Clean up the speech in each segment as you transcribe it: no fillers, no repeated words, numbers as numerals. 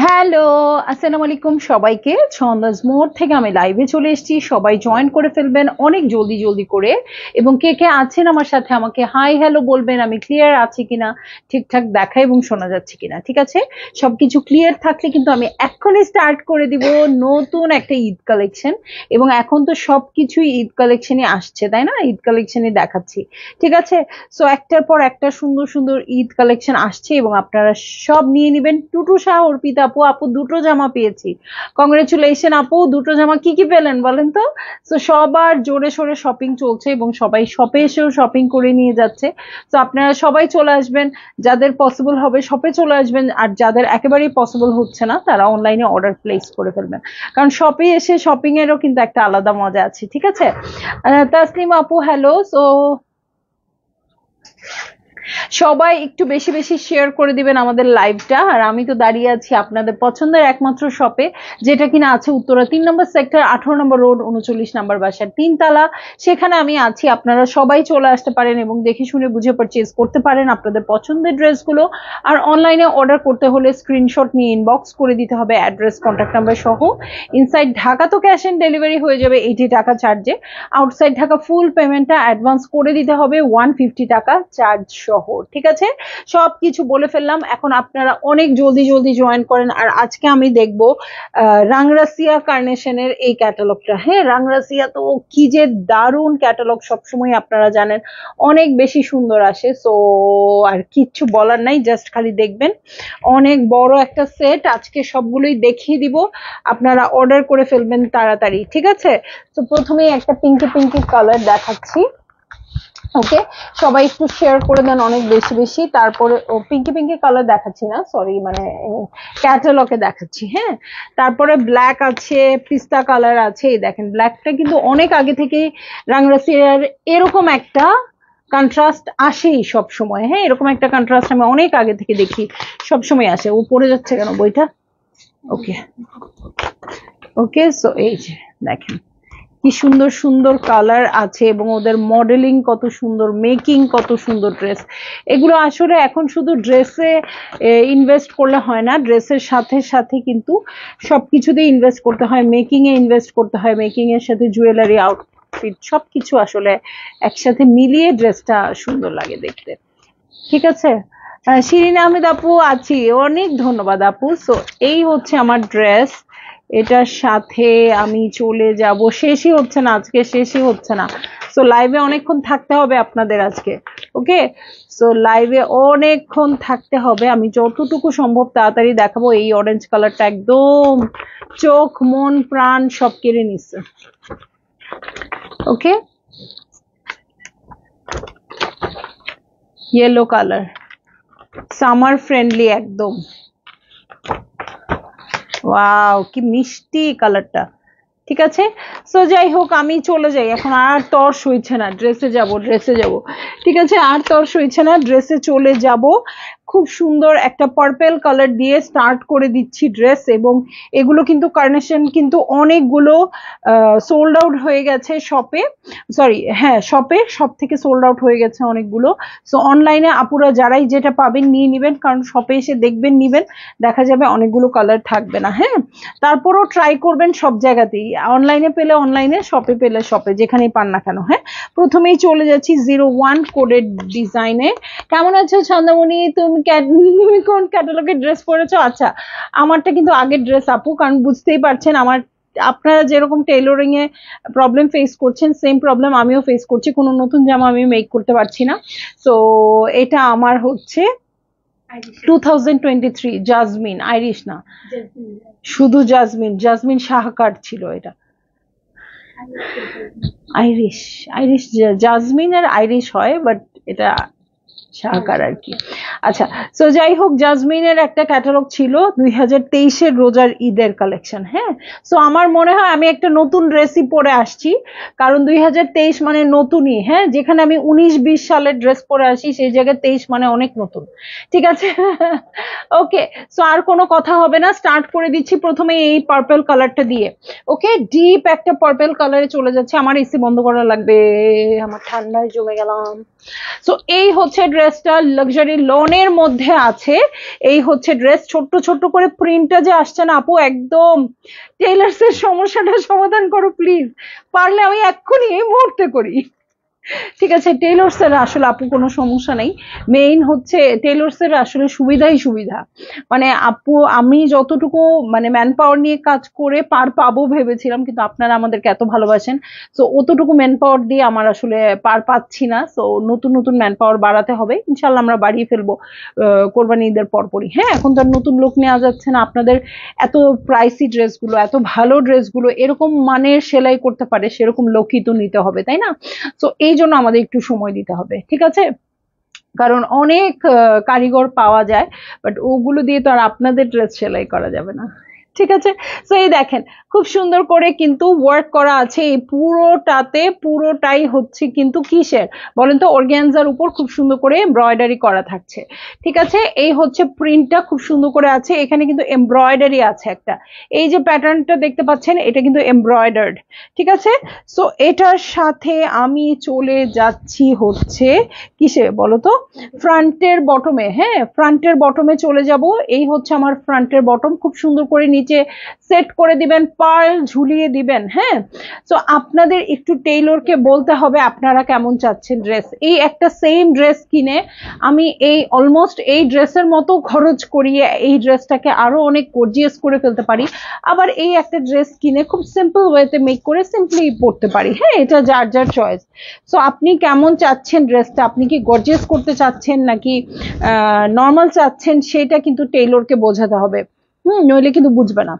Hello, আসসালামু আলাইকুম সবাইকে। ছন্দাজ মোড় থেকে আমি লাইভে চলে এসেছি, সবাই জয়েন করে ফেলবেন অনেক জলদি জলদি করে। এবং কে কে আছেন আমার সাথে আমাকে হাই হ্যালো বলবেন, আমি ক্লিয়ার আছি কিনা, ঠিকঠাক দেখা এবং শোনা যাচ্ছে কিনা। ঠিক আছে, সবকিছু ক্লিয়ার থাকলে কিন্তু আমি এখনই স্টার্ট করে দিব নতুন একটা ঈদ কালেকশন। এবং এখন তো সবকিছুই ঈদ কালেকশনই আসছে, তাই না? ঈদ কালেকশনই দেখাচ্ছি, ঠিক আছে। সো একটার পর একটা সুন্দর সুন্দর ঈদ কালেকশন আসছে এবং আপনারা সব নিয়ে নেবেন। টুটু শাহ অর্পিতা আপু, আপু দুটো জামা পেয়েছি, কংগ্রেচুলেশন আপু। দুটো জামা কি কি পেলেন বলেন তো? তো সবার জোরে সোরে শপিং চলছে এবং সবাই শপে এসেও শপিং করে নিয়ে যাচ্ছে। তো আপনারা সবাই চলে আসবেন, যাদের পসিবল হবে শপে চলে আসবেন, আর যাদের একেবারেই পসিবল হচ্ছে না তারা অনলাইনে অর্ডার প্লেস করে ফেলবেন, কারণ শপে এসে শপিং এরও কিন্তু একটা আলাদা মজা আছে, ঠিক আছে। তাসলিম আপু হ্যালো। সো সবাই একটু বেশি বেশি শেয়ার করে দিবেন আমাদের লাইভটা। আর আমি তো দাঁড়িয়ে আছি আপনাদের পছন্দের একমাত্র শপে, যেটা কিনা আছে উত্তরা 3 নম্বর সেক্টর, 18 নম্বর রোড, 39 নম্বর বাসার 3 তলা। সেখানে আমি আছি, আপনারা সবাই চলে আসতে পারেন এবং দেখে শুনে বুঝে পারচেজ করতে পারেন আপনাদের পছন্দের ড্রেসগুলো। আর অনলাইনে অর্ডার করতে হলে স্ক্রিনশট নিয়ে ইনবক্স করে দিতে হবে অ্যাড্রেস, কন্ট্যাক্ট নাম্বার সহ। ইনসাইড ঢাকা তো ক্যাশ অন ডেলিভারি হয়ে যাবে 80 টাকা চার্জে। আউটসাইড ঢাকা ফুল পেমেন্টটা অ্যাডভান্স করে দিতে হবে 150 টাকা চার্জ সহ, ঠিক আছে। সবকিছু বলে ফেললাম, এখন আপনারা অনেক জলদি জলদি জয়েন করেন। আর আজকে আমি দেখবো রাংরাসিয়া কার্নেশনের এই ক্যাটালগটা। হ্যাঁ, রাংরাসিয়া তো কি যে দারুণ ক্যাটালগ, সবসময় আপনারা জানেন অনেক বেশি সুন্দর আসে। সো আর কিচ্ছু বলার নাই, জাস্ট খালি দেখবেন। অনেক বড় একটা সেট, আজকে সবগুলোই দেখিয়ে দিব, আপনারা অর্ডার করে ফেলবেন তাড়াতাড়ি, ঠিক আছে। তো প্রথমেই একটা পিঙ্কি পিঙ্কি কালার দেখাচ্ছি। ওকে, সবাই একটু শেয়ার করে দেন অনেক বেশি বেশি। তারপরে ও পিঙ্কি পিঙ্কি কালার দেখাচ্ছি না, সরি, মানে ক্যাটালগে দেখাচ্ছি। হ্যাঁ, তারপরে ব্ল্যাক আছে, পিস্তা কালার আছে। এই দেখেন, ব্ল্যাকটা কিন্তু অনেক আগে থেকেই রাংরাসিয়ার এরকম একটা কন্ট্রাস্ট আসেই সব সময়। হ্যাঁ, এরকম একটা কন্ট্রাস্ট আমি অনেক আগে থেকে দেখি, সব সময় আসে। ও পড়ে যাচ্ছে কেন বইটা? ওকে ওকে, সো এই যে দেখেন কি সুন্দর সুন্দর কালার আছে এবং ওদের মডেলিং কত সুন্দর, মেকিং কত সুন্দর ড্রেস। এগুলো আসলে এখন শুধু ড্রেসে ইনভেস্ট করলে হয় না, ড্রেসের সাথে সাথে কিন্তু সবকিছুতেই ইনভেস্ট করতে হয়, মেকিং এ ইনভেস্ট করতে হয়, মেকিং এর সাথে জুয়েলারি, আউটফিট সবকিছু আসলে একসাথে মিলিয়ে ড্রেসটা সুন্দর লাগে দেখতে, ঠিক আছে। শিরিন আহমেদ আপু আছি, অনেক ধন্যবাদ আপু। সো এই হচ্ছে আমার ড্রেস, এটার সাথে আমি চলে যাব। শেষই হচ্ছে না আজকে, শেষই হচ্ছে না। সো লাইভে অনেকক্ষণ থাকতে হবে আপনাদের আজকে, ওকে। সো লাইভে অনেকক্ষণ থাকতে হবে, আমি যতটুকু সম্ভব তাড়াতাড়ি দেখাবো। এই অরেঞ্জ কালারটা একদম চোখ মন প্রাণ সব কেড়ে নিচ্ছে, ওকে। ইয়েলো কালার, সামার ফ্রেন্ডলি একদম। ওয়াও, কি মিষ্টি কালারটা, ঠিক আছে। সো যাই হোক, আমি চলে যাই এখন, আর তর সইছে না, ড্রেসে যাব, ড্রেসে যাব, ঠিক আছে। আর তর সইছে না, ড্রেসে চলে যাব। খুব সুন্দর একটা পার্পেল কালার দিয়ে স্টার্ট করে দিচ্ছি ড্রেস। এবং এগুলো কিন্তু কার্নেশন কিন্তু অনেকগুলো সোল্ড আউট হয়ে গেছে শপে, সরি হ্যাঁ শপে, সব থেকে সোল্ড আউট হয়ে গেছে অনেকগুলো। সো অনলাইনে আপুরা যারাই যেটা পাবেন নিয়ে নেবেন, কারণ শপে এসে দেখবেন, নিবেন, দেখা যাবে অনেকগুলো কালার থাকবে না। হ্যাঁ, তারপরও ট্রাই করবেন সব জায়গাতেই, অনলাইনে পেলে অনলাইনে, শপে পেলে শপে, যেখানেই পান না কেন। হ্যাঁ, প্রথমেই চলে যাচ্ছি 01 কোডের ডিজাইনে। কেমন আছো ছন্দামণি, তুমি কোন ক্যাটালগের ড্রেস পরেছো? আচ্ছা, আমারটা কিন্তু আগের ড্রেস আপু, কারণ বুঝতেই পারছেন আমার, আপনারা যেরকম টেইলরিং এ প্রবলেম ফেস করছেন সেম প্রবলেম আমিও ফেস করছি, কোনো নতুন জামা আমি মেক করতে পারছি না। সো এটা আমার হচ্ছে 2023 জাজমিন, আইরিশ না, শুধু জাজমিন, জাজমিন শাহকার ছিল এটা। আইরিশ, আইরিশ জাজমিন আর আইরিশ হয়, বাট এটা শাহকার আর কি। আচ্ছা, সো যাই হোক, জাজমিনের একটা ক্যাটালগ ছিল 2023-এর রোজার ঈদের কালেকশন। হ্যাঁ, সো আমার মনে হয় আমি একটা নতুন ড্রেসই পরে আসছি, কারণ 2023 মানে নতুনই। হ্যাঁ, যেখানে আমি 19-20 সালের ড্রেস পরে আসি, সেই জায়গায় 23 মানে অনেক নতুন। ঠিক আছে, ওকে। সো আর কোনো কথা হবে না, স্টার্ট করে দিচ্ছি প্রথমে এই পার্পল কালারটা দিয়ে। ওকে, ডিপ একটা পার্পল কালারে চলে যাচ্ছে। আমার এসি বন্ধ করা লাগবে, আমার ঠান্ডায় জমে গেলাম। সো এই হচ্ছে ড্রেসটা, লাক্সারি লনের মধ্যে আছে। এই হচ্ছে ড্রেস, ছোট্ট ছোট্ট করে প্রিন্টটা যে আসছে না আপু, একদম টেইলার্স এর সমস্যাটা সমাধান করো প্লিজ, পারলে আমি এক্ষুনি এই মুহূর্তে করি। ঠিক আছে, টেইলর্স এর আসলে আপু কোনো সমস্যা নেই, মেইন হচ্ছে টেইলর্স এর আসলে সুবিধাই সুবিধা। মানে আপু, আমি যতটুকু মানে ম্যান পাওয়ার নিয়ে কাজ করে পার পাবো ভেবেছিলাম, কিন্তু আপনারা আমাদেরকে এত ভালোবাসেন, সো অতটুকু ম্যান পাওয়ার দিয়ে আমার আসলে পার পাচ্ছি না। সো নতুন নতুন ম্যান পাওয়ার বাড়াতে হবে, ইনশাল্লাহ আমরা বাড়িয়ে ফেলবো কোরবানি ঈদের পরপরই। হ্যাঁ, এখন তো আর নতুন লোক নেওয়া যাচ্ছে না, আপনাদের এত প্রাইসি ড্রেসগুলো, এত ভালো ড্রেসগুলো এরকম মানের সেলাই করতে পারে সেরকম লোকই তো নিতে হবে, তাই না? তো এই জন্য আমাদের একটু সময় দিতে হবে, ঠিক আছে? কারণ অনেক কারিগর পাওয়া যায়, বাট ওগুলো দিয়ে তো আর আপনাদের ড্রেস সেলাই করা যাবে না। ঠিক আছে, তো এই দেখেন খুব সুন্দর করে কিন্তু ওয়ার্ক করা আছে এই পুরোটাতে, পুরোটাই হচ্ছে কিন্তু কিসের বলেন তো, অর্গানজার উপর খুব সুন্দর করে এমব্রয়ডারি করা থাকছে। ঠিক আছে, এই হচ্ছে প্রিন্টটা খুব সুন্দর করে আছে, এখানে কিন্তু এমব্রয়ডারি আছে একটা, এই যে প্যাটার্নটা দেখতে পাচ্ছেন এটা কিন্তু এমব্রয়ডার্ড। ঠিক আছে, সো এটার সাথে আমি চলে যাচ্ছি হচ্ছে কিসে বলতো, ফ্রন্টের বটমে। হ্যাঁ, ফ্রন্টের বটমে চলে যাব। এই হচ্ছে আমার ফ্রন্টের বটম, খুব সুন্দর করে নিচে সেট করে দিবেন, পার্ল ঝুলিয়ে দিবেন। হ্যাঁ, তো আপনাদের একটু টেইলরকে বলতে হবে আপনারা কেমন চাচ্ছেন ড্রেস। এই একটা সেম ড্রেস কিনে আমি এই অলমোস্ট এই ড্রেসের মতো খরচ করিয়ে এই ড্রেসটাকে আরো অনেক গর্জিয়াস করে ফেলতে পারি, আবার এই একটা ড্রেস কিনে খুব সিম্পল ওয়েতে মেক করে সিম্পলি পরতে পারি। হ্যাঁ, এটা যার যার চয়েস। সো আপনি কেমন চাচ্ছেন ড্রেসটা, আপনি কি গর্জিয়াস করতে চাচ্ছেন নাকি নর্মাল চাচ্ছেন, সেটা কিন্তু টেইলরকে বোঝাতে হবে। নইলে কিন্তু বুঝবে না।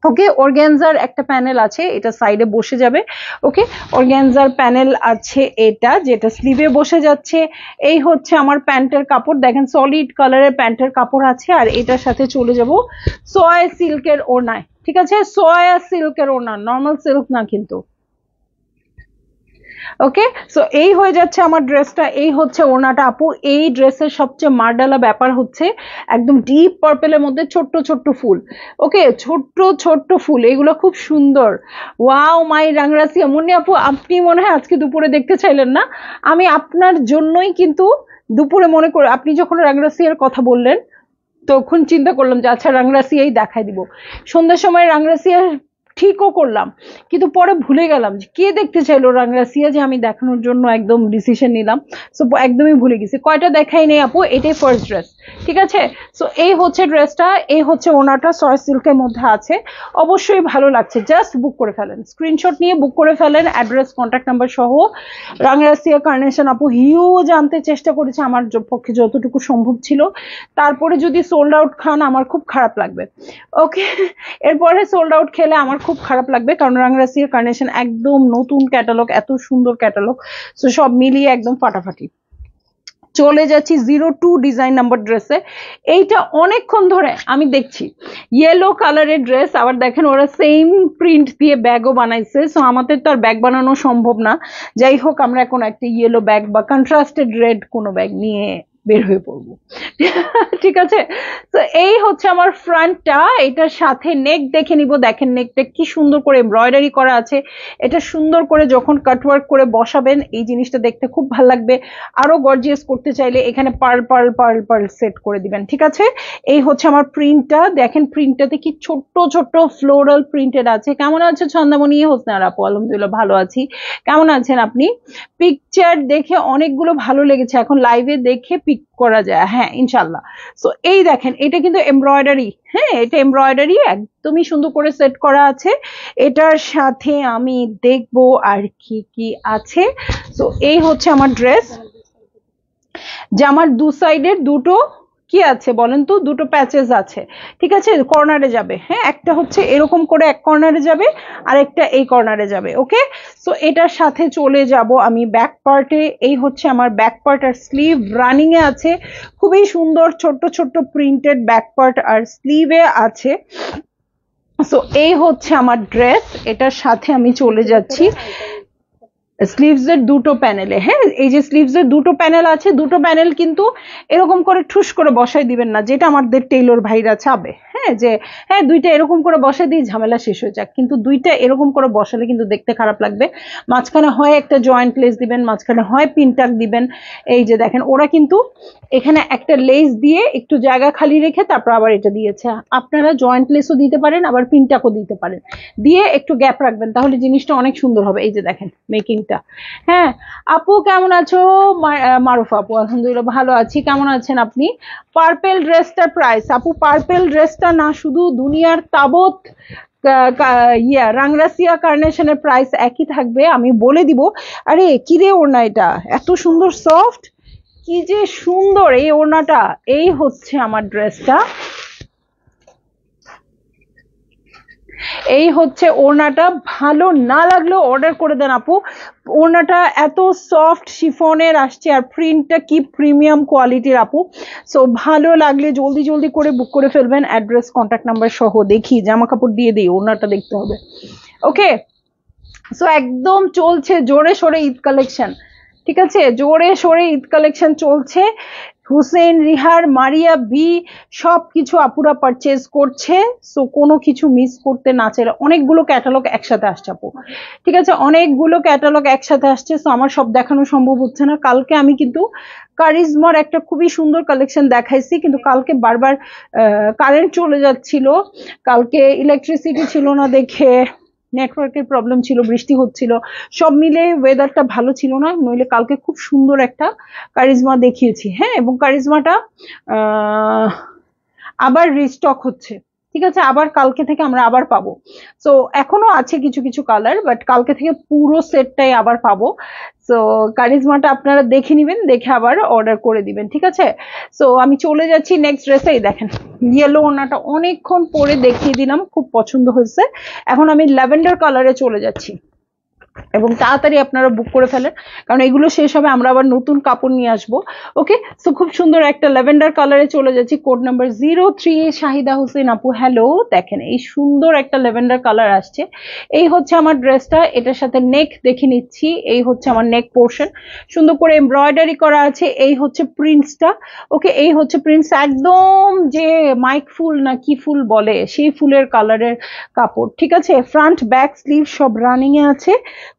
ওকে, অর্গানজার একটা প্যানেল আছে, এটা সাইডে বসে যাবে। ওকে, অর্গানজার প্যানেল আছে এটা, যেটা স্লিভে বসে যাচ্ছে। এই হচ্ছে আমার প্যান্টের কাপড়, দেখেন সলিড কালারের প্যান্টের কাপড় আছে, আর এটার সাথে চলে যাব সোয়া সিল্কের ওড়নায়। ঠিক আছে, সোয়া সিল্কের ওড়না, নর্মাল সিল্ক না কিন্তু। ওকে, সো এই হয়ে যাচ্ছে আমার ড্রেসটা, এই হচ্ছে ওড়নাটা আপু। এই ড্রেসের সবচেয়ে মার্ডালা ব্যাপার হচ্ছে একদম ডিপ পার্পেলের মধ্যে ছোট্ট ছোট্ট ফুল। ওকে, ছোট্ট ছোট্ট ফুল, এগুলো খুব সুন্দর। ওয়াও মাই রাংরাসিয়া, মুন্নি আপু আপনি মনে হয় আজকে দুপুরে দেখতে চাইলেন না, আমি আপনার জন্যই কিন্তু দুপুরে মনে করে আপনি যখন রাংরাসিয়ার কথা বললেন তখন চিন্তা করলাম যে আচ্ছা রাংরাসিয়াই দেখাই দিব। সন্ধ্যার সময় রাংরাসিয়া ঠিকও করলাম, কিন্তু পরে ভুলে গেলাম যে কে দেখতে চাইলো রাংরাসিয়া, যে আমি দেখানোর জন্য একদম ডিসিশন নিলাম। সো একদমই ভুলে গেছি, কয়টা দেখাই নেই আপু, এটাই ফার্স্ট ড্রেস। ঠিক আছে, সো এই হচ্ছে ড্রেসটা, এই হচ্ছে ওনাটা সয় সিল্কের মধ্যে আছে, অবশ্যই ভালো লাগছে। জাস্ট বুক করে ফেলেন, স্ক্রিনশট নিয়ে বুক করে ফেলেন, অ্যাড্রেস কন্ট্যাক্ট নাম্বার সহ। রাংরাসিয়া কার্নেশন আপু হিউজ আনতে চেষ্টা করেছে, আমার পক্ষে যতটুকু সম্ভব ছিল, তারপরে যদি সোল্ড আউট খান আমার খুব খারাপ লাগবে। ওকে, এরপরে সোল্ড আউট খেলে আমার খুব খারাপ লাগবে, কারণ রাংরাসিয়া কার্নেশন একদম নতুন ক্যাটালগ, এত সুন্দর ক্যাটালগ, সো সব মিলিয়ে একদম ফাটাফাটি। চলে যাচ্ছি 02 ডিজাইন নাম্বার ড্রেসে। এইটা অনেকক্ষণ ধরে আমি দেখছি, ইয়েলো কালারের ড্রেস, আবার দেখেন ওরা সেম প্রিন্ট দিয়ে ব্যাগও বানাইছে। সো আমাদের তো আর ব্যাগ বানানো সম্ভব না, যাই হোক আমরা এখন একটা ইয়েলো ব্যাগ বা কন্ট্রাস্টেড রেড কোনো ব্যাগ নিয়ে বের হয়ে পড়বো। ঠিক আছে, তো এই হচ্ছে আমার ফ্রন্টটা, এটার সাথে নেক দেখে নিব। দেখেন নেকটা কি সুন্দর করে এমব্রয়ডারি করা আছে, এটা সুন্দর করে যখন কাটওয়ার্ক করে বসাবেন এই জিনিসটা দেখতে খুব ভালো লাগবে। আরো গর্জিয়াস করতে চাইলে এখানে pearl pearl pearl pearl set করে দিবেন। ঠিক আছে, এই হচ্ছে আমার প্রিন্টটা, দেখেন প্রিন্টটাতে কি ছোট্ট ছোট্ট ফ্লোরাল প্রিন্টেড আছে। কেমন আছে ছন্দামণি? হোসনার আপু আলহামদুলিল্লাহ ভালো আছি, কেমন আছেন আপনি? পিকচার দেখে অনেকগুলো ভালো লেগেছে, এখন লাইভে দেখে পিক করা যায়, হ্যাঁ ইনশাল্লাহ। সো এই দেখেন এটা কিন্তু এমব্রয়ডারি, হ্যাঁ এটা এমব্রয়ডারি একদমই সুন্দর করে সেট করা আছে। এটার সাথে আমি দেখবো আর কি কি আছে। সো এই হচ্ছে আমার ড্রেস, জামার দু সাইডের দুটো কি আছে বলেন তো, দুটো প্যাচেস আছে, ঠিক আছে, কর্নারে যাবে। হ্যাঁ, একটা হচ্ছে এরকম করে এক কর্নারে যাবে, আর একটা এই কর্নারে যাবে। ওকে, সো এটার সাথে চলে যাব আমি ব্যাক পার্টে। এই হচ্ছে আমার ব্যাক পার্ট, আর স্লিভ রানিং এ আছে, খুবই সুন্দর ছোট্ট ছোট্ট প্রিন্টেড ব্যাক পার্ট আর স্লিভে আছে। সো এই হচ্ছে আমার ড্রেস, এটার সাথে আমি চলে যাচ্ছি স্লিভস এর দুটো প্যানেলে। হ্যাঁ, এই যে স্লিভস এর দুটো প্যানেল আছে, দুটো প্যানেল কিন্তু এরকম করে ঠুস করে বসাই দিবেন না, যেটা আমাদের টেইলর ভাইরা চাবে। হ্যাঁ, যে হ্যাঁ দুইটা এরকম করে বসাই দিয়ে ঝামেলা শেষ হয়ে যাক, কিন্তু দুইটা এরকম করে বসালে কিন্তু দেখতে খারাপ লাগবে। মাঝখানে হয় একটা জয়েন্ট লেস দিবেন, মাঝখানে হয় পিনটাক দিবেন। এই যে দেখেন ওরা কিন্তু এখানে একটা লেস দিয়ে একটু জায়গা খালি রেখে তারপর আবার এটা দিয়েছে। আপনারা জয়েন্ট লেসও দিতে পারেন, আবার পিনটাকও দিতে পারেন, দিয়ে একটু গ্যাপ রাখবেন, তাহলে জিনিসটা অনেক সুন্দর হবে। এই যে দেখেন মেকিংটা। হ্যাঁ আপু কেমন আছো? মারুফা আপু আলহামদুলিল্লাহ ভালো আছি, কেমন আছেন আপনি? পার্পেল ড্রেসটার প্রাইস আপু, পার্পেল ড্রেসটা না শুধু দুনিয়ার তাবৎ রাংরাসিয়া কার্নেশনের প্রাইস একই থাকবে, আমি বলে দিব। আরে কিরে ওড়না, এটা এত সুন্দর সফট, কি যে সুন্দর এই ওড়নাটা। এই হচ্ছে আমার ড্রেসটা, এই হচ্ছে ওড়নাটা। ভালো না লাগলেও অর্ডার করে দেন আপু, ওড়নাটা এত সফট শিফনের আসছে, আর প্রিন্টটা কি প্রিমিয়াম কোয়ালিটির আপু। সো ভালো লাগলে জলদি জলদি করে বুক করে ফেলবেন, অ্যাড্রেস কন্ট্যাক্ট নাম্বার সহ। দেখি জামা কাপড় দিয়ে দিই, ওড়নাটা দেখতে হবে। ওকে, সো একদম চলছে জোরে সোরে ঈদ কালেকশন, ঠিক আছে, জোরে সোরে ঈদ কালেকশন চলছে। হুসেন, রিহার, মারিয়া বি সবকিছু আপুরা পারচেজ করছে। সো কোনো কিছু মিস করতে না চাইলে, অনেকগুলো ক্যাটালগ একসাথে আসছে আপু, ঠিক আছে, অনেকগুলো ক্যাটালগ একসাথে আসছে। সো আমার সব দেখানো সম্ভব হচ্ছে না। কালকে আমি কিন্তু কারিজমার একটা খুবই সুন্দর কালেকশন দেখাইছি, কিন্তু কালকে বারবার কারেন্ট চলে যাচ্ছিল, কালকে ইলেকট্রিসিটি ছিল না দেখে, নেটওয়ার্কের প্রবলেম ছিল, বৃষ্টি হচ্ছিল, সব মিলে ওয়েদারটা ভালো ছিল না, নইলে কালকে খুব সুন্দর একটা কারিজমা দেখিয়েছি। হ্যাঁ, এবং কারিজমাটা আবার রিস্টক হচ্ছে, ঠিক আছে, আবার কালকে থেকে আমরা আবার পাবো। সো এখনো আছে কিছু কিছু কালার, বাট কালকে থেকে পুরো সেটটাই আবার পাবো। সো কারিজমাটা আপনারা দেখে নিবেন, দেখে আবার অর্ডার করে দিবেন, ঠিক আছে। সো আমি চলে যাচ্ছি নেক্সট ড্রেসেই। দেখেন ইয়েলো ওড়নাটা অনেকক্ষণ পরে দেখিয়ে দিলাম, খুব পছন্দ হয়েছে। এখন আমি ল্যাভেন্ডার কালারে চলে যাচ্ছি, এবং তাড়াতাড়ি আপনারা বুক করে ফেলেন, কারণ এগুলো শেষ হবে, আমরা আবার নতুন কাপড় নিয়ে আসবো। ওকে, সো খুব সুন্দর একটা ল্যাভেন্ডার কালারে চলে যাচ্ছি, কোড নাম্বার 03 শাহিদা হোসেন আপু হ্যালো। দেখেন এই সুন্দর একটা ল্যাভেন্ডার কালার আসছে। এই হচ্ছে আমার ড্রেসটা, এটার সাথে নেক দেখে নিচ্ছি। এই হচ্ছে আমার নেক পোর্শন, সুন্দর করে এমব্রয়ডারি করা আছে। এই হচ্ছে প্রিন্টসটা। ওকে, এই হচ্ছে প্রিন্টস, একদম যে মাইক ফুল না কি ফুল বলে সেই ফুলের কালারের কাপড়, ঠিক আছে। ফ্রন্ট ব্যাক স্লিভ সব রানিং এ আছে,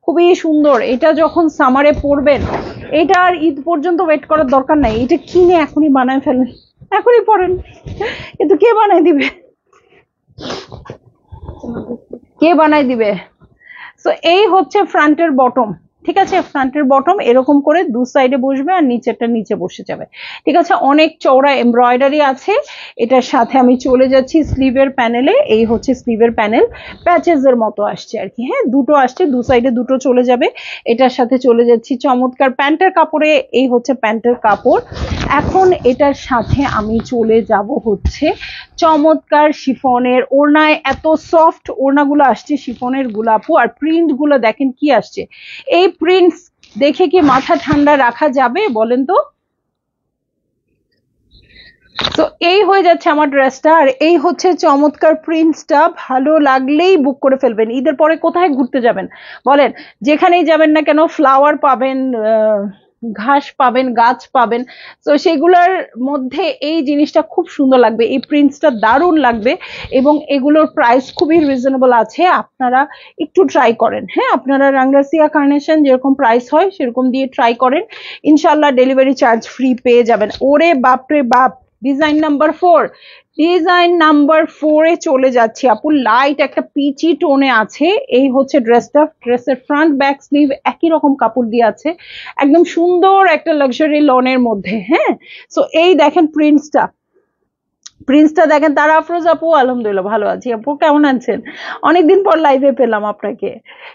খুবই সুন্দর। এটা যখন সামারে পরবেন, এটা আর ঈদ পর্যন্ত ওয়েট করার দরকার নাই, এটা কিনে এখনই বানায় ফেলেন, এখনই পরেন, কিন্তু কে বানায় দিবে, কে বানায় দিবে। সো এই হচ্ছে ফ্রন্টের বটম, ঠিক আছে, ফ্রন্টের বটম এরকম করে দু সাইডে বসবে, আর নিচেরটা নিচে বসে যাবে, ঠিক আছে। অনেক চওড়া এমব্রয়ডারি আছে। এটার সাথে আমি চলে যাচ্ছি স্লিভের প্যানেলে। এই হচ্ছে স্লিভের প্যানেল, প্যাচেস এর মতো আসছে আর কি। হ্যাঁ, দুটো আসছে, দু সাইডে দুটো চলে যাবে। এটার সাথে চলে যাচ্ছি চমৎকার প্যান্টের কাপড়ে। এই হচ্ছে প্যান্টের কাপড়। এখন এটার সাথে আমি চলে যাব হচ্ছে চমৎকার শিফনের ওড়নায়। এত সফট ওড়নাগুলো আসছে শিফনের গুলাপু, আর প্রিন্ট গুলো দেখেন কি আসছে। এই প্রিন্টস দেখে কি মাথা ঠান্ডা রাখা যাবে বলেন তো? তো এই হয়ে যাচ্ছে আমার ড্রেসটা, আর এই হচ্ছে চমৎকার প্রিন্টসটা। ভালো লাগলেই বুক করে ফেলবেন। ঈদের পরে কোথায় ঘুরতে যাবেন বলেন, যেখানেই যাবেন না কেন ফ্লাওয়ার পাবেন, ঘাস পাবেন, গাছ পাবেন। তো সেগুলোর মধ্যে এই জিনিসটা খুব সুন্দর লাগবে, এই প্রিন্টসটা দারুণ লাগবে, এবং এগুলোর প্রাইস খুবই রিজনেবল আছে। আপনারা একটু ট্রাই করেন। হ্যাঁ, আপনারা রাংরাসিয়া কার্নেশন যেরকম প্রাইস হয় সেরকম দিয়ে ট্রাই করেন, ইনশাল্লাহ ডেলিভারি চার্জ ফ্রি পেয়ে যাবেন। ওরে বাপরে বাপ, ডিজাইন নাম্বার 4, ডিজাইন নাম্বার 4 এ চলে যাচ্ছি আপু। লাইট একটা পিচি টোনে আছে। এই হচ্ছে ড্রেসটা, ড্রেসের ফ্রন্ট ব্যাক স্লিভ একই রকম কাপড় দিয়ে আছে, একদম সুন্দর একটা লাক্সারি লনের মধ্যে। হ্যাঁ, সো এই দেখেন প্রিন্টসটা, প্রিন্সটা দেখেন, তারা আফরোজ আপু আলহামদুলিল্লাহ ভালো আছি। আপু কেমন আছেন? অনেকদিন পর লাইভে পেলাম আপনাকে।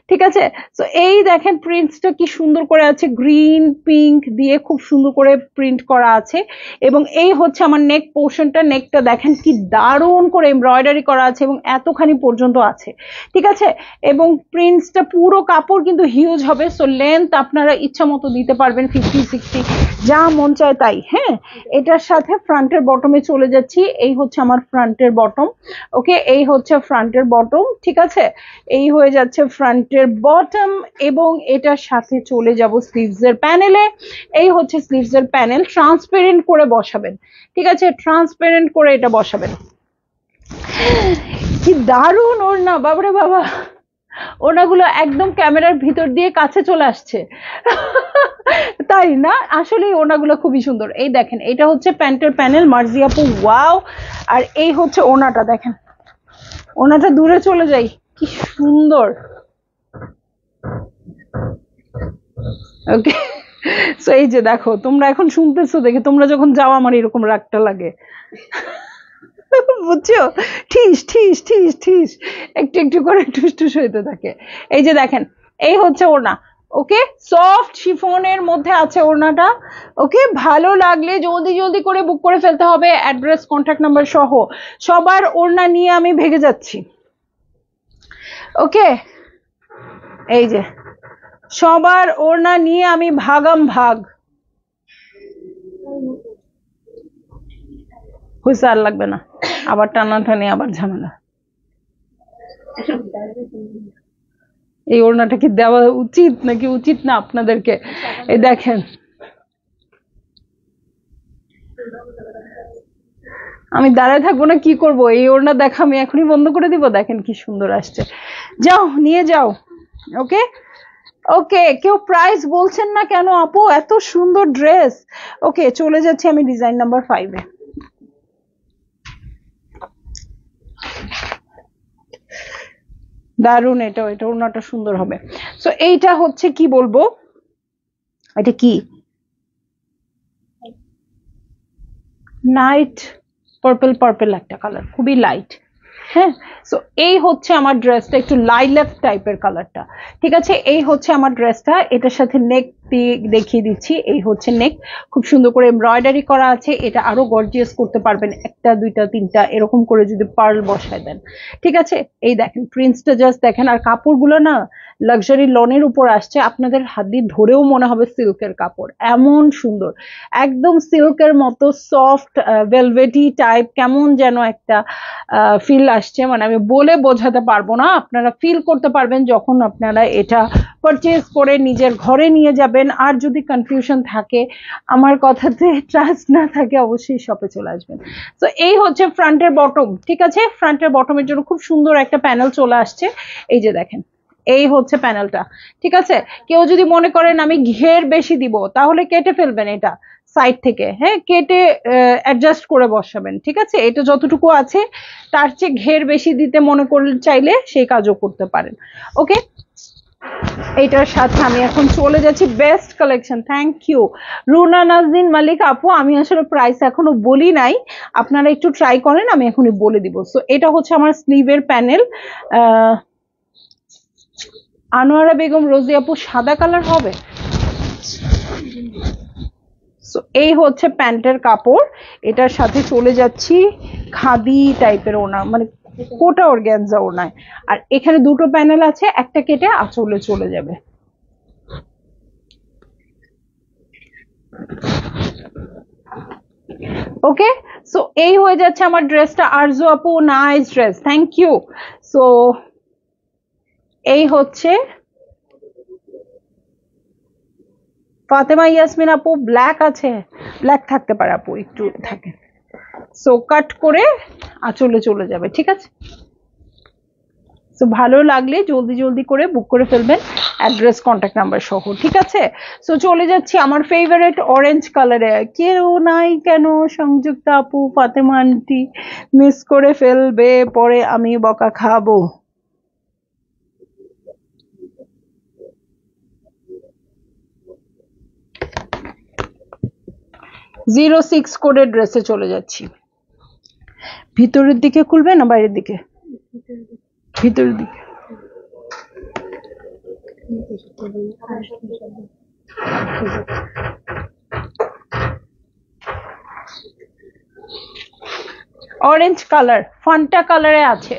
ঠিক আছে, তো এই দেখেন প্রিন্টসটা কি সুন্দর করে আছে, গ্রিন পিঙ্ক দিয়ে খুব সুন্দর করে প্রিন্ট করা আছে। এবং এই হচ্ছে আমার নেক পোর্শনটা, নেকটা দেখেন কি দারুণ করে এমব্রয়ডারি করা আছে এবং এতখানি পর্যন্ত আছে। ঠিক আছে, এবং প্রিন্টসটা পুরো কাপড় কিন্তু হিউজ হবে, সো লেন্থ আপনারা ইচ্ছা মতো দিতে পারবেন, 50-60 যা মন চায় তাই। হ্যাঁ, এটার সাথে ফ্রন্টের বটমে চলে যাচ্ছি। এই হচ্ছে আমার ফ্রন্টের বটম। ওকে, এই হচ্ছে ফ্রন্টের বটম। ঠিক আছে, এই হয়ে যাচ্ছে ফ্রন্টের বটম এবং এটার সাথে চলে যাব স্লিভস এর প্যানেলে। এই হচ্ছে স্লিভস এর প্যানেল, ট্রান্সপারেন্ট করে বসাবেন। ঠিক আছে, ট্রান্সপারেন্ট করে এটা বসাবেন। কি দারুণ ওড়না, বাবারে বাবা, ওনাগুলো একদম ক্যামেরার ভিতর দিয়ে কাছে চলে আসছে। তাই না, আসলে ওনাগুলো খুবই সুন্দর। এই দেখেন, এটা হচ্ছে প্যান্টের প্যানেল, মার্জি আপু ওয়াও। আর এই হচ্ছে ওনাটা, দেখেন ওনাটা দূরে চলে যাই, কি সুন্দর। ওকে, সো এই যে দেখো, তোমরা এখন শুনতেছো দেখে, তোমরা যখন যাও আমার এরকম রাগটা লাগে। বুঝছো, ঠিস ঠিস ঠিস ঠিস একটু একটু করে টুস টুস হইতে থাকে। এই যে দেখেন, এই হচ্ছে ওড়না। ওকে, সফট শিফনের মধ্যে আছে ওড়নাটা। ওকে, ভালো লাগলে জলদি জলদি করে বুক করে ফেলতে হবে, অ্যাড্রেস কন্ট্যাক্ট নাম্বার সহ। সবার ওড়না নিয়ে আমি ভেগে যাচ্ছি। ওকে, এই যে সবার ওড়না নিয়ে আমি ভাগাম ভাগ। হয়েছে, আর লাগবে না, আবার টানাটানি, আবার ঝামেলা। এই ওড়নাটা কি দেওয়া উচিত নাকি উচিত না আপনাদেরকে? এই দেখেন, আমি দাঁড়ায় থাকবো না, কি করব? এই ওড়না দেখা আমি এখনই বন্ধ করে দিব। দেখেন কি সুন্দর আসছে, যাও নিয়ে যাও। ওকে, ওকে, কেউ প্রাইস বলছেন না কেন আপু? এত সুন্দর ড্রেস। ওকে, চলে যাচ্ছি আমি ডিজাইন নাম্বার 5-এ। দারুন, এটা এটা ওড়নাটা সুন্দর হবে। সো এইটা হচ্ছে কি বলবো, এটা কি নাইট পার্পল, পার্পল একটা কালার, খুবই লাইট। হ্যাঁ, সো এই হচ্ছে আমার ড্রেসটা, একটু লাইলাক টাইপের কালারটা। ঠিক আছে, এই হচ্ছে আমার ড্রেসটা, এটার সাথে নেক দেখিয়ে দিচ্ছি। এই হচ্ছে নেক, খুব সুন্দর করে এমব্রয়ডারি করা আছে। এটা আরো গর্জিয়াস করতে পারবেন, একটা দুইটা তিনটা এরকম করে যদি পার্ল বসায় দেন। ঠিক আছে, এই দেখেন প্রিন্টসটা জাস্ট দেখেন, আর কাপড়গুলো না লাক্সারি লনের উপর আসছে, আপনাদের হাত দিয়ে ধরেও মনে হবে সিল্কের কাপড়, এমন সুন্দর। একদম সিল্কের মতো সফট ভেলভেটি টাইপ, কেমন যেন একটা ফিল আসছে, মানে আমি বলে বোঝাতে পারবো না। আপনারা ফিল করতে পারবেন যখন আপনারা এটা পারচেজ করে নিজের ঘরে নিয়ে যাবেন। আর যদি কনফিউশন থাকে, আমার কথাতে ট্রাস্ট না থাকে, অবশ্যই শপে চলে আসবেন। তো এই হচ্ছে ফ্রন্টের বটম। ঠিক আছে, ফ্রন্টের বটমের জন্য খুব সুন্দর একটা প্যানেল চলে আসছে। এই যে দেখেন, এই হচ্ছে প্যানেলটা। ঠিক আছে, কেউ যদি মনে করেন আমি ঘের বেশি দিব, তাহলে কেটে ফেলবেন এটা সাইড থেকে। হ্যাঁ, কেটে অ্যাডজাস্ট করে বসাবেন। ঠিক আছে, এটা যতটুকু আছে তার চেয়ে ঘের বেশি দিতে মনে করলে চাইলে সেই কাজও করতে পারেন। ওকে, এটার সাথে আমি এখন চলে যাচ্ছি best collection. Thank you Runa Najdin Malik আপু, আমি আসলে প্রাইস এখনো বলি নাই, আপনারা একটু ট্রাই করেন, আমি এখনই বলে দিব। সো এটা হচ্ছে আমার স্লিভের প্যানেল। আনোয়ারা বেগম রোজি আপু, সাদা কালার হবে। এই হচ্ছে প্যান্টের কাপড়, এটার সাথে চলে যাচ্ছি খাদি টাইপের ওনা, মানে কোটা অর্গানজা ওনায়। আর এখানে দুটো প্যানেল আছে, একটা কেটে আঁচলে চলে যাবে। ওকে, সো এই হয়ে যাচ্ছে আমার ড্রেসটা। আরজু আপু, nice dress, thank you. So এই হচ্ছে ফাতেমা ইয়াসমিন আপু, ব্ল্যাক আছে, ব্ল্যাক থাকতে পারে আপু, একটু থাকে। সো কাট করে আঁচলে চলে যাবে। ঠিক আছে, সো ভালো লাগলে জলদি জলদি করে বুক করে ফেলবেন, অ্যাড্রেস কন্ট্যাক্ট নাম্বার সহ। ঠিক আছে, সো চলে যাচ্ছি আমার ফেভারিট অরেঞ্জ কালারে। কেউ নাই কেন সংযুক্ত আপু, ফাতেমা আন্টি মিস করে ফেলবে, পরে আমি বকা খাবো। 06 কোডের ড্রেসে চলে যাচ্ছি। ভিতরের দিকে খুলবে না বাইরের দিকে? ভিতরের দিকে। অরেঞ্জ কালার, ফান্টা কালারে আছে,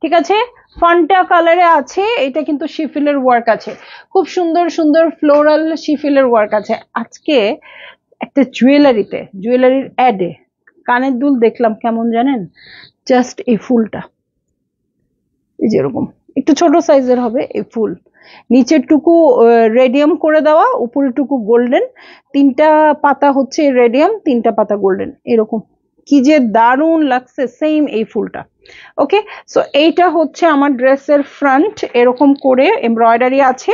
ঠিক আছে, ফান্টা কালারে আছে। এটা কিন্তু শিফিলের ওয়ার্ক আছে, খুব সুন্দর সুন্দর ফ্লোরাল শিফিলের ওয়ার্ক আছে। আজকে একটা জুয়েলারির অ্যাডে কানের দুল দেখলাম, কেমন জানেন, জাস্ট এই ফুলটা, এই যেরকম একটু ছোট সাইজের হবে এই ফুল, নিচের টুকু রেডিয়াম করে দেওয়া, উপরের টুকু গোল্ডেন, 3টা পাতা হচ্ছে রেডিয়াম, 3টা পাতা গোল্ডেন, এরকম কি যে দারুণ লাগছে, সেম এই ফুলটা। ওকে, সো এইটা হচ্ছে আমার ড্রেসের ফ্রন্ট, এরকম করে এমব্রয়ডারি আছে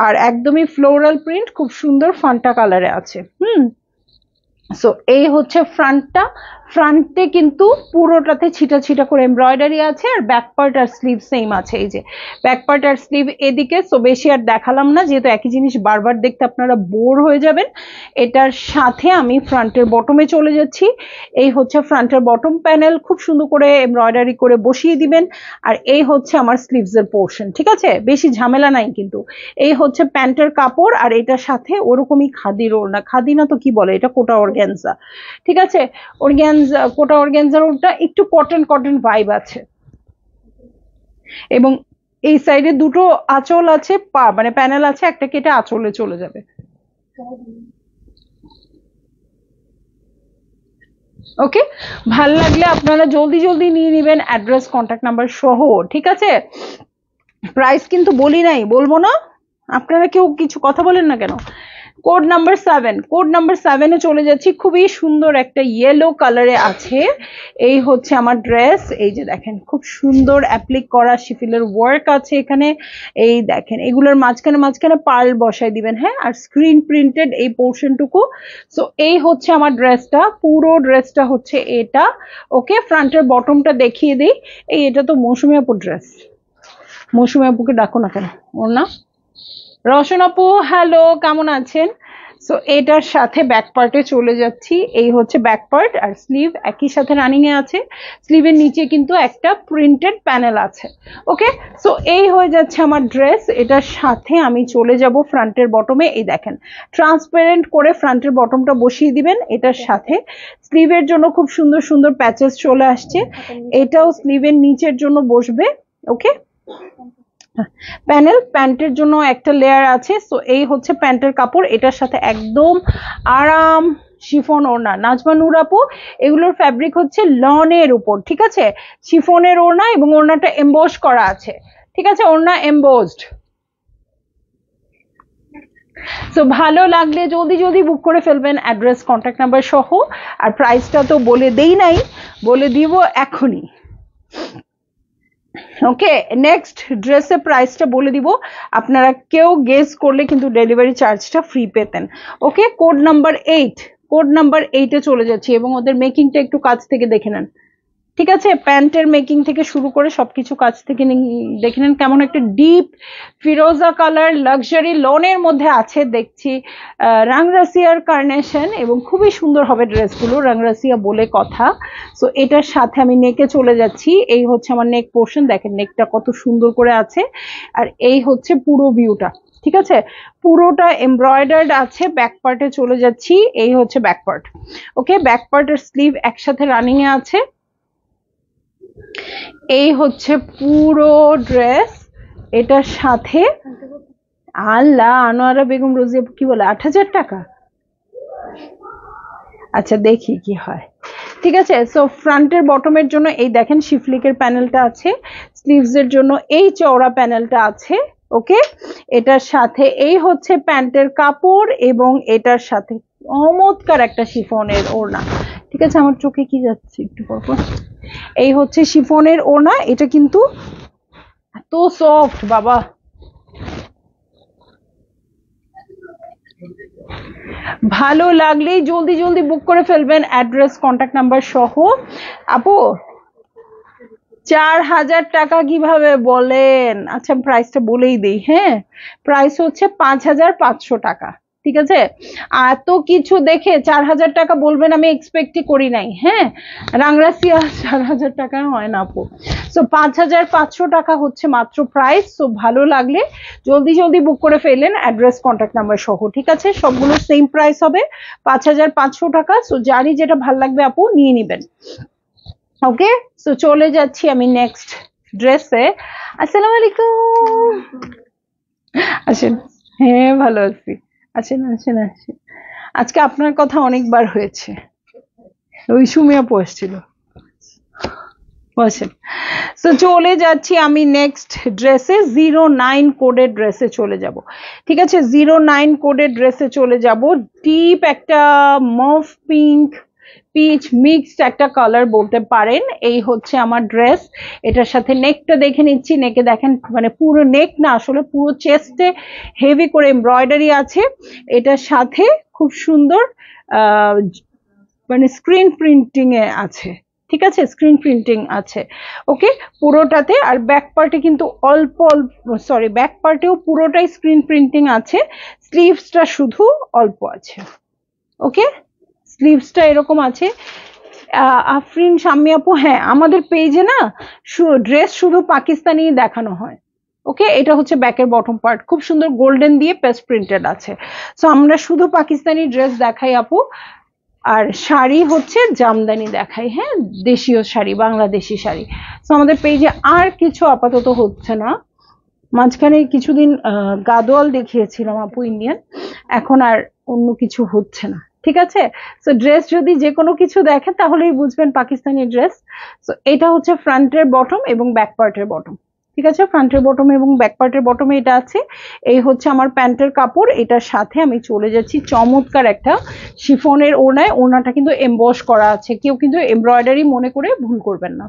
আর একদমই ফ্লোরাল প্রিন্ট, খুব সুন্দর ফান্টা কালারে আছে। সো এই হচ্ছে ফ্রন্টটা, ফ্রন্টে কিন্তু পুরোটাতে ছিটা ছিটা করে এমব্রয়ডারি আছে, আর ব্যাক পার্ট আর স্লিভ সেম আছে, এই যে ব্যাক পার্ট আর স্লিভ এদিকে। সো বেশি আর দেখালাম না, যেহেতু একই জিনিস বারবার দেখতে আপনারা বোর হয়ে যাবেন। এটার সাথে আমি ফ্রন্টের বটমে চলে যাচ্ছি। এই হচ্ছে ফ্রন্টের বটম প্যানেল, খুব সুন্দর করে এমব্রয়ডারি করে বসিয়ে দিবেন। আর এই হচ্ছে আমার স্লিভসের পোর্শন, ঠিক আছে, বেশি ঝামেলা নাই কিন্তু। এই হচ্ছে প্যান্টের কাপড়, আর এটার সাথে ওরকমই খাদির ওড়না, খাদি না তো কি বলে এটা, কোটা অর্গ্যানজা, ঠিক আছে, অর্গ্যানজা, কোটা অর্গ্যানজার ওটা একটু কটন কটন ভাইব আছে। এবং এই সাইডে দুটো আঁচল আছে, মানে প্যানেল আছে, একটা কেটে আঁচলে চলে যাবে। ওকে, ভাল লাগলে আপনারা জলদি জলদি নিয়ে নেবেন, অ্যাড্রেস কন্ট্যাক্ট নাম্বার সহ, ঠিক আছে। প্রাইস কিন্তু বলি নাই, বলবো না, আপনারা কেউ কিছু কথা বলেন না কেন। কোড নাম্বার 7, কোড নাম্বার 7-এ চলে যাচ্ছি। খুবই সুন্দর একটা ইয়েলো কালারে আছে, এই হচ্ছে আমার ড্রেস। এই যে দেখেন, খুব সুন্দর অ্যাপ্লিক করা শিফিলের ওয়ার্ক আছে এখানে, এই দেখেন, এগুলোর মাঝখানে মাঝখানে পার্ল বসাই দিবেন, হ্যাঁ, আর স্ক্রিন প্রিন্টেড এই পোর্শনটুকু। সো এই হচ্ছে আমার ড্রেসটা, পুরো ড্রেসটা হচ্ছে এটা। ওকে, ফ্রন্টের বটমটা দেখিয়ে দিই। এটা তো মৌসুমী আপুর ড্রেস, মৌসুমী আপুকে ডাকো না কেন, ওর না রওশন আপু, হ্যালো, কেমন আছেন? সো এটার সাথে ব্যাক পার্টে চলে যাচ্ছি। এই হচ্ছে ব্যাক পার্ট, আর স্লিভ একই সাথে রানিং এ আছে। স্লিভের নিচে কিন্তু একটা প্রিন্টেড প্যানেল আছে। ওকে, সো এই হয়ে যাচ্ছে আমার ড্রেস। এটার সাথে আমি চলে যাব ফ্রন্টের বটমে। এই দেখেন, ট্রান্সপারেন্ট করে ফ্রন্টের বটমটা বসিয়ে দিবেন। এটার সাথে স্লিভের জন্য খুব সুন্দর সুন্দর প্যাচেস চলে আসছে, এটাও স্লিভের নিচের জন্য বসবে। ওকে, প্যানেল, প্যান্টের জন্য একটা লেয়ার আছে। সো এই হচ্ছে প্যান্টের কাপড়, এটার সাথে একদম আরাম শিফন ওড়না। নাজমা নূর আপু, এগুলোর ফ্যাব্রিক হচ্ছে লনের উপর, ঠিক আছে, শিফনের ওড়না, এবং ওড়নাটা এমবোস করা আছে, ঠিক আছে, ওড়না এমবোসড। সো ভালো লাগলে জলদি জলদি বুক করে ফেলবেন, অ্যাড্রেস কন্ট্যাক্ট নাম্বার সহ। আর প্রাইসটা তো বলে দেই নাই, বলে দিব এখনই। ওকে, নেক্সট ড্রেসের প্রাইসটা বলে দিব, আপনারা কেউ গেস করলে কিন্তু ডেলিভারি চার্জটা ফ্রি পেতেন। ওকে, কোড নাম্বার 8, কোড নাম্বার 8-এ চলে যাচ্ছি, এবং ওদের মেকিংটা একটু কাছ থেকে দেখে নেন, ঠিক আছে, প্যান্টের মেকিং থেকে শুরু করে সবকিছু কাছ থেকে দেখে নেন। কেমন একটা ডিপ ফিরোজা কালার লাক্সারি লনের মধ্যে আছে দেখছি, রাংরাসিয়ার কার্নেশন, এবং খুবই সুন্দর হবে ড্রেসগুলো, রাংরাসিয়া বলে কথা। সো এটার সাথে আমি নেকে চলে যাচ্ছি। এই হচ্ছে আমার নেক পোর্শন, দেখেন নেকটা কত সুন্দর করে আছে, আর এই হচ্ছে পুরো ভিউটা, ঠিক আছে, পুরোটা এমব্রয়ডার্ড আছে। ব্যাক পার্টে চলে যাচ্ছি, এই হচ্ছে ব্যাক পার্ট। ওকে, ব্যাক পার্ট আর স্লিভ একসাথে রানিং এ আছে। এই হচ্ছে পুরো ড্রেস, এটার সাথে আল্লাহ, আনোয়ারা বেগম রোজিয়া কি বলে 8,000 টাকা। আচ্ছা দেখি কি হয়, ঠিক আছে। সো ফ্রন্টের বটমের জন্য এই দেখেন শিফলিকের প্যানেলটা আছে, স্লিভস এর জন্য এই চওড়া প্যানেলটা আছে। ওকে, এটার সাথে এই হচ্ছে প্যান্টের কাপড়, এবং এটার সাথে চমৎকার একটা শিফনের ওড়না, ঠিক আছে, আমার চোখে কি যাচ্ছে একটু পরপর। এই হচ্ছে শিফনের ওড়না, এটা কিন্তু এত সফট বাবা, ভালো লাগলেই জলদি জলদি বুক করে ফেলবেন, অ্যাড্রেস কন্ট্যাক্ট নাম্বার সহ। আপু 4,000 টাকা কিভাবে বলেন? আচ্ছা প্রাইসটা বলেই দিই, হ্যাঁ, প্রাইস হচ্ছে 5,500 টাকা। ঠিক আছে, এত কিছু দেখে 4000 টাকা বলবেন আমি এক্সপেক্টই করি নাই। হ্যাঁ, রাংরাসিয়া 4000 টাকা হয় না আপু। সো 5500 টাকা হচ্ছে মাত্র প্রাইস। সো ভালো লাগলে জলদি জলদি বুক করে ফেলেন, অ্যাড্রেস কন্ট্যাক্ট নাম্বার সহ। ঠিক আছে, সবগুলো সেম প্রাইস হবে 5500 টাকা। সো যারই যেটা ভালো লাগবে আপু নিয়ে নিবেন। ওকে, সো চলে যাচ্ছি আমি নেক্সট ড্রেসে। আসসালামু আলাইকুম, আসেন। হ্যাঁ ভালো আছি, আসেন আসেন আসেন। আজকে আপনার কথা অনেকবার হয়েছে, ওই সুমিয়া পোস্টছিল, বসেন। সো চলে যাচ্ছি আমি নেক্সট ড্রেসে, 09 কোডের ড্রেসে চলে যাব। ঠিক আছে, 09 কোডের ড্রেসে চলে যাব। ডিপ একটা মভ পিঙ্ক পিচ মিক্সড একটা কালার বলতে পারেন। এই হচ্ছে আমার ড্রেস। এটার সাথে নেকটা দেখে নিচ্ছি। নেকে দেখেন, মানে পুরো নেক না, আসলে পুরো চেস্টে হেভি করে এমব্রয়ডারি আছে। এটার সাথে খুব সুন্দর মানে স্ক্রিন প্রিন্টিং এ আছে। ঠিক আছে, স্ক্রিন প্রিন্টিং আছে। ওকে, পুরোটাতে। আর ব্যাক পার্টে কিন্তু অল্প অল্প, সরি, ব্যাক পার্টেও পুরোটাই স্ক্রিন প্রিন্টিং আছে, স্লিভসটা শুধু অল্প আছে। ওকে, স্লিভসটা এরকম আছে। আফরিন শাম্মী আপু, হ্যাঁ আমাদের পেজে না ড্রেস শুধু পাকিস্তানি দেখানো হয়। ওকে, এটা হচ্ছে ব্যাকের বটম পার্ট, খুব সুন্দর গোল্ডেন দিয়ে পেস্ট প্রিন্টেড আছে। সো আমরা শুধু পাকিস্তানি ড্রেস দেখাই আপু, আর শাড়ি হচ্ছে জামদানি দেখাই। হ্যাঁ, দেশীয় শাড়ি, বাংলাদেশি শাড়ি। তো আমাদের পেজে আর কিছু আপাতত হচ্ছে না। মাঝখানে কিছুদিন গাদোয়াল দেখিয়েছিলাম আপু ইন্ডিয়ান, এখন আর অন্য কিছু হচ্ছে না। ঠিক আছে, সো ড্রেস যদি যে কোনো কিছু দেখেন তাহলেই বুঝবেন পাকিস্তানি ড্রেস। সো এটা হচ্ছে ফ্রন্টের বটম এবং ব্যাক পার্টের বটম। ঠিক আছে, ফ্রন্টের বটম এবং ব্যাক পার্টের বটমে এটা আছে। এই হচ্ছে আমার প্যান্টের কাপড়। এটার সাথে আমি চলে যাচ্ছি চমৎকার একটা শিফনের ওড়নায়। ওড়নাটা কিন্তু এমবস করা আছে, কেউ কিন্তু এমব্রয়ডারি মনে করে ভুল করবেন না।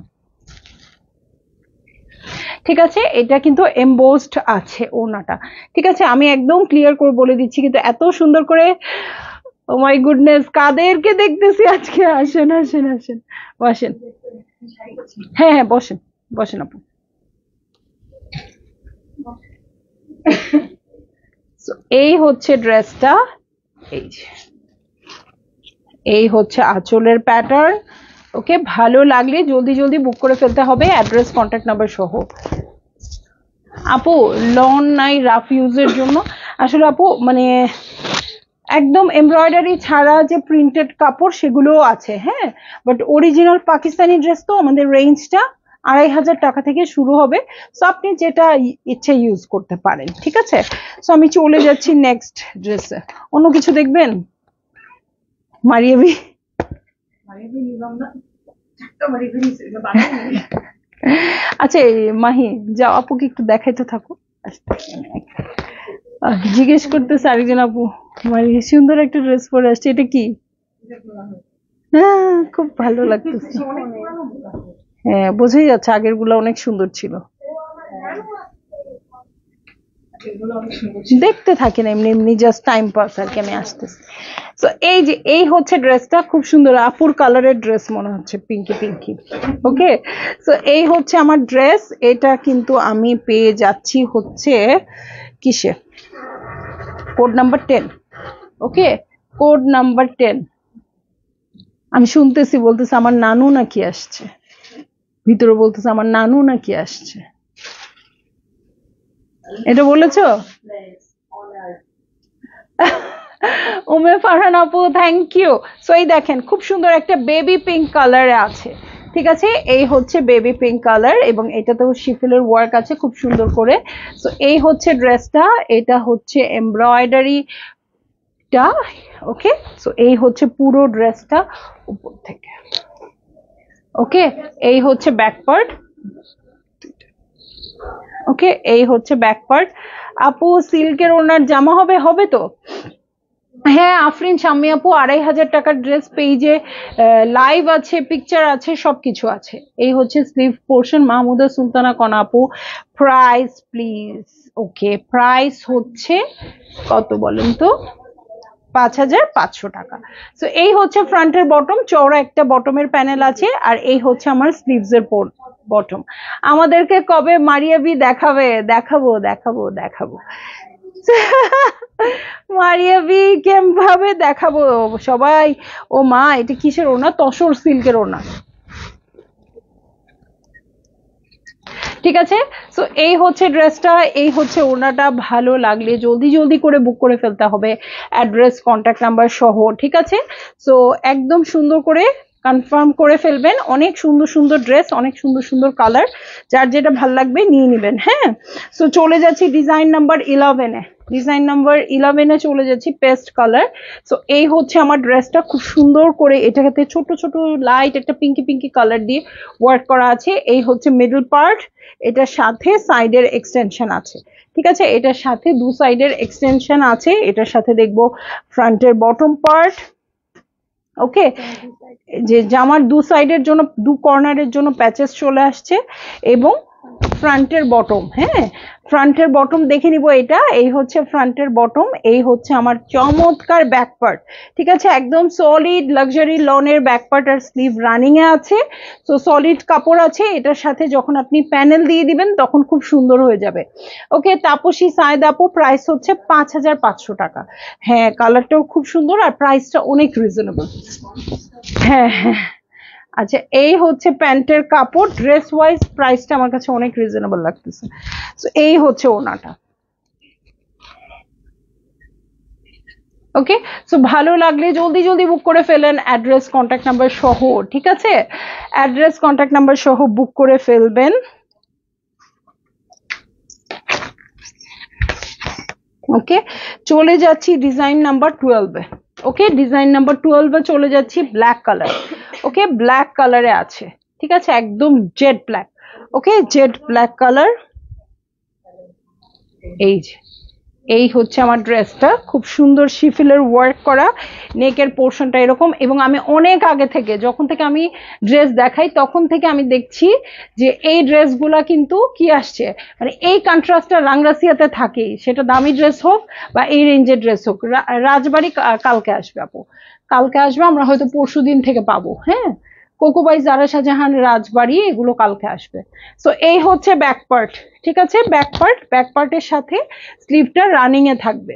ঠিক আছে, এটা কিন্তু এমবোসড আছে ওড়নাটা। ঠিক আছে, আমি একদম ক্লিয়ার করে বলে দিচ্ছি, কিন্তু এত সুন্দর করে, ও মাই গুডনেস, কাদেরকে দেখতেছি আজকে। আসেন আসেন আসেন, বসেন। হ্যাঁ হ্যাঁ, বসেন বসেন আপু। এই হচ্ছে ড্রেসটা, এই যে এই হচ্ছে আঁচলের প্যাটার্ন। ওকে, ভালো লাগলে জলদি জলদি বুক করে ফেলতে হবে, অ্যাড্রেস কন্ট্যাক্ট নাম্বার সহ। আপু লন নাই রাফ ইউজের জন্য। আসলে আপু মানে একদম এমব্রয়ডারি ছাড়া যে প্রিন্টেড কাপড় সেগুলোও আছে। হ্যাঁ, বাট অরিজিনাল পাকিস্তানি ড্রেস তো আমাদের রেঞ্জটা 2500 টাকা থেকে শুরু হবে। সো আপনি যেটা ইচ্ছে ইউজ করতে পারেন। ঠিক আছে, সো আমি চলে যাচ্ছি নেক্সট ড্রেসে। অন্য কিছু দেখবেন? মারিয়াবি, আচ্ছা মাহি যাও, আপুকে একটু দেখাইতে থাকো। জিজ্ঞেস করতেছে আরেকজন আপু, মানে সুন্দর একটা ড্রেস পরে আসছে, এটা কি? হ্যাঁ, খুব ভালো লাগতেছে। হ্যাঁ, বোঝাই যাচ্ছে আগের গুলা অনেক সুন্দর ছিল। দেখতে থাকি না, এমনি এমনি জাস্ট টাইম পাস আর কি। আমি আসতেছি। তো এই যে এই হচ্ছে ড্রেসটা, খুব সুন্দর আপুর কালারের ড্রেস মনে হচ্ছে, পিঙ্কি পিঙ্কি। ওকে, তো এই হচ্ছে আমার ড্রেস। এটা কিন্তু আমি পেয়ে যাচ্ছি হচ্ছে কিসে, কোড নাম্বার 10। ওকে, কোড নাম্বার 10। আমি শুনতেছি, বলতেছে আমার নানু নাকি আসছে, ভিতরে বলতেছে আমার নানু নাকি আসছে। এটা বলেছো? উমে ফারহান আপু, থ্যাংক ইউ। সো এই দেখেন, খুব সুন্দর একটা বেবি পিঙ্ক কালারে আছে। ঠিক আছে, এই হচ্ছে বেবি পিঙ্ক কালার, এবং এটাতেও শিফলের ওয়ার্ক আছে খুব সুন্দর করে। সো এই হচ্ছে ড্রেসটা, এটা হচ্ছে এমব্রয়ডারিটা। ওকে, সো এই হচ্ছে পুরো ড্রেসটা উপর থেকে। ওকে, এই হচ্ছে ব্যাক পার্ট। ওকে, এই হচ্ছে ব্যাক পার্ট। আপু সিল্কের ওনার জামা হবে? হবে তো। হ্যাঁ আফরিন শাম্মী আপু, 2500 টাকার ড্রেস পেজে লাইভ আছে, পিকচার আছে, সবকিছু আছে। এই হচ্ছে স্লিভ পোর্শন। মাহমুদা সুলতানা কনা আপু, প্রাইস প্লিজ। ওকে, প্রাইস হচ্ছে কত বলেন তো? 5500 টাকা। সো এই হচ্ছে ফ্রন্টের বটম, চওড়া একটা বটমের প্যানেল আছে, আর এই হচ্ছে আমার স্লিভস এর বটম। আমাদেরকে কবে মারিয়াবি দেখাবে? দেখাবো দেখাবো দেখাবো। মারিয়াবি কেম ভাবে দেখাবো সবাই। ও মা, এটা কিসের ওড়না? তসর সিল্কের ওড়না। ঠিক আছে, সো এই হচ্ছে ড্রেসটা, এই হচ্ছে ওড়নাটা। ভালো লাগলে জলদি জলদি করে বুক করে ফেলতে হবে, অ্যাড্রেস কন্ট্যাক্ট নাম্বার সহ। ঠিক আছে, সো একদম সুন্দর করে কনফার্ম করে ফেলবেন। অনেক সুন্দর সুন্দর ড্রেস, অনেক সুন্দর সুন্দর কালার, যার যেটা ভালো লাগবে নিয়ে নেবেন। হ্যাঁ, সো চলে যাচ্ছি ডিজাইন নাম্বার 11-এ। ডিজাইন নাম্বার 11-এ চলে যাচ্ছি, পেস্ট কালার। সো এই হচ্ছে আমার ড্রেসটা, খুব সুন্দর করে এটাতে ছোট ছোট লাইট একটা পিঙ্কি পিঙ্কি কালার দিয়ে ওয়ার্ক করা আছে। এই হচ্ছে মিডল পার্ট, এটার সাথে সাইডের এক্সটেনশন আছে। ঠিক আছে, এটার সাথে দু সাইডের এক্সটেনশন আছে। এটার সাথে দেখবো ফ্রন্টের বটম পার্ট। ওকে, যে জামার দু সাইডের জন্য, দু কর্নারের জন্য প্যাচেস চলে আসছে, এবং ফ্রন্টের বটম। হ্যাঁ, ফ্রন্টের বটম দেখে নিব। এটা এই হচ্ছে ফ্রন্টের বটম, এই হচ্ছে আমার চমৎকার ব্যাক পার্ট। ঠিক আছে, একদম সলিড লাক্সারি লনের ব্যাক পার্ট, আর স্লিভ রানিং এ আছে। তো সলিড কাপড় আছে, এটার সাথে যখন আপনি প্যানেল দিয়ে দিবেন তখন খুব সুন্দর হয়ে যাবে। ওকে, তাপসী সায়েদ আপু, প্রাইস হচ্ছে 5500 টাকা। হ্যাঁ, কালারটাও খুব সুন্দর আর প্রাইসটা অনেক রিজনেবল। হ্যাঁ হ্যাঁ, আচ্ছা এই হচ্ছে প্যান্টের কাপড়। ড্রেস ওয়াইজ প্রাইসটা আমার কাছে অনেক রিজনেবল লাগতেছে। তো এই হচ্ছে ওনাটা। ওকে, সো ভালো লাগলে জলদি জলদি বুক করে ফেলেন, অ্যাড্রেস কন্ট্যাক্ট নাম্বার সহ। ঠিক আছে, অ্যাড্রেস কন্ট্যাক্ট নাম্বার সহ বুক করে ফেলবেন। ওকে, চলে যাচ্ছি ডিজাইন নাম্বার 12-এ। ওকে, ডিজাইন নাম্বার 12-এ চলে যাচ্ছি, ব্ল্যাক কালার। ওকে, ব্ল্যাক কালারে আছে। ঠিক আছে, একদম জেড ব্ল্যাক। ওকে, জেড ব্ল্যাক কালার। এই যে, এই হচ্ছে আমার ড্রেসটা, খুব সুন্দর শিফিলের ওয়ার্ক করা, নেকের পোর্শনটা এরকম। এবং আমি অনেক আগে থেকে, যখন থেকে আমি ড্রেস দেখাই তখন থেকে আমি দেখছি যে এই ড্রেসগুলা কিন্তু কি আসছে, মানে এই কন্ট্রাস্টটা রাংরাসিয়াতে থাকেই, সেটা দামি ড্রেস হোক বা এই রেঞ্জের ড্রেস হোক। রাজবাড়ি কালকে আসবে আপু, কালকে আসবে, আমরা হয়তো পরশু দিন থেকে পাবো। হ্যাঁ, কোকোবাই, জারা শাহজাহান, রাজবাড়ি, এগুলো কালকে আসবে। সো এই হচ্ছে ব্যাক পার্ট। ঠিক আছে, ব্যাক পার্ট, ব্যাক পার্টের সাথে স্লিভটা রানিং এ থাকবে।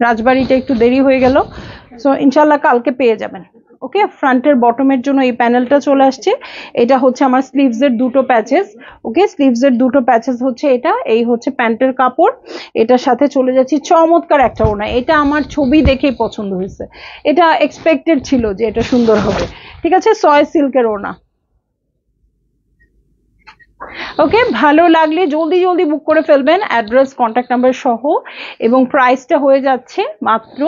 রাজবাড়িটা একটু দেরি হয়ে গেল, সো ইনশাল্লাহ কালকে পেয়ে যাবেন। ওকে, ফ্রন্টের বটমের জন্য এই প্যানেলটা চলে আসছে। এটা হচ্ছে আমার স্লিভস এর দুটো প্যাচেস। ওকে, স্লিভস এর দুটো প্যাচেস হচ্ছে এটা। এই হচ্ছে প্যান্টের কাপড়, এটার সাথে চলে যাচ্ছি চমৎকার একটা ওড়না। এটা আমার ছবি দেখেই পছন্দ হয়েছে, এটা এক্সপেক্টেড ছিল যে এটা সুন্দর হবে। ঠিক আছে, সয় সিল্কের ওড়না। ওকে, ভালো লাগলে জলদি জলদি বুক করে ফেলবেন, অ্যাড্রেস কন্ট্যাক্ট নাম্বার সহ। এবং প্রাইসটা হয়ে যাচ্ছে মাত্র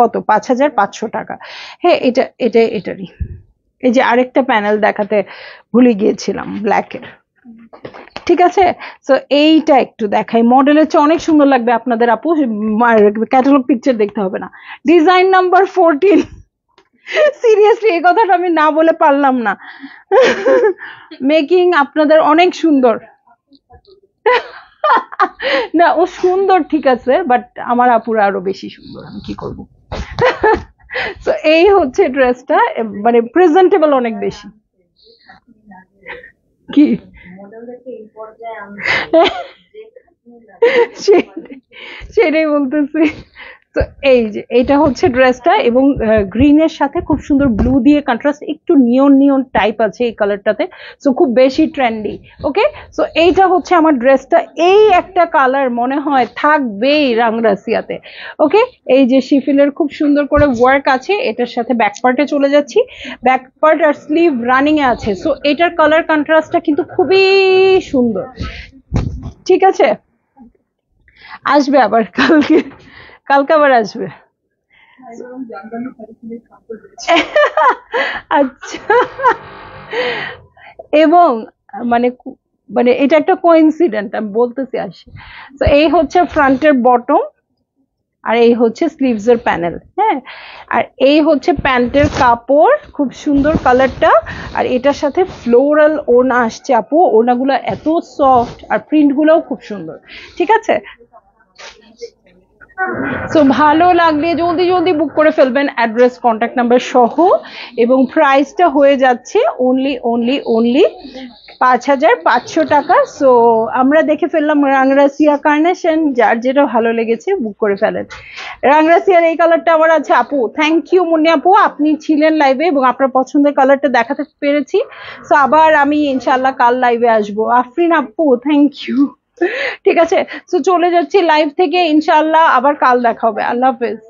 কত, 5500 টাকা। হ্যাঁ, এটারই। এই যে আরেকটা প্যানেল দেখাতে ভুলে গিয়েছিলাম ব্ল্যাকের। ঠিক আছে, তো এইটা একটু দেখাই, মডেলের চেয়ে অনেক সুন্দর লাগবে আপনাদের আপু, ক্যাটালগ পিকচার দেখতে হবে না। Design number 14। সিরিয়াসলি এই কথাটা আমি না বলে পারলাম না। মেকিং আপনাদের অনেক সুন্দর। না, ও সুন্দর ঠিক আছে, বাট আমার আপুরা আরো বেশি সুন্দর, আমি কি করব। তো এই হচ্ছে ড্রেসটা, মানে প্রেজেন্টেবল অনেক বেশি। কি সেটাই বলতেছি। তো এই যে এইটা হচ্ছে ড্রেসটা, এবং গ্রিনের সাথে খুব সুন্দর ব্লু দিয়ে কন্ট্রাস্ট, একটু নিয়ন নিয়ন টাইপ আছে এই কালারটাতে, সো খুব বেশি ট্রেন্ডি। ওকে, সো এইটা হচ্ছে আমার ড্রেসটা। এই একটা কালার মনে হয় থাকবেই রাংরাসিয়াতে। ওকে, এই যে শিফিলের খুব সুন্দর করে ওয়ার্ক আছে, এটার সাথে ব্যাক পার্টে চলে যাচ্ছি। ব্যাক পার্ট আর স্লিভ রানিং এ আছে, সো এটার কালার কন্ট্রাস্টটা কিন্তু খুবই সুন্দর। ঠিক আছে, আসবে আবার কালকে, কালকে আবার আসবে। আচ্ছা, এবং মানে মানে এটা একটা কোইন্সিডেন্ট, আমি বলতেছি আসি। তো এই হচ্ছে ফ্রন্টের বটম, আর এই হচ্ছে স্লিভস এর প্যানেল। হ্যাঁ, আর এই হচ্ছে প্যান্টের কাপড়, খুব সুন্দর কালারটা। আর এটার সাথে ফ্লোরাল ওড়না আসছে আপু, ওড়নাগুলো এত সফট আর প্রিন্ট গুলোও খুব সুন্দর। ঠিক আছে, সো ভালো লাগলে জলদি জলদি বুক করে ফেলবেন, অ্যাড্রেস কন্ট্যাক্ট নাম্বার সহ। এবং প্রাইসটা হয়ে যাচ্ছে অনলি 5,500 টাকা। সো আমরা দেখে ফেললাম রাংরাসিয়া কার্নেশন, যার যেটা ভালো লেগেছে বুক করে ফেলেন। রাংরাসিয়ার এই কালারটা আমার আছে আপু, থ্যাংক ইউ মুন্নি আপু, আপনি ছিলেন লাইভে এবং আপনার পছন্দের কালারটা দেখাতে পেরেছি। সো আবার আমি ইনশাল্লাহ কাল লাইভে আসবো। আফরিন আপু থ্যাংক ইউ। ঠিক আছে, সো চলে যাচ্ছি লাইভ থেকে, ইনশাল্লাহ আবার কাল দেখা হবে। আল্লাহ হাফেজ।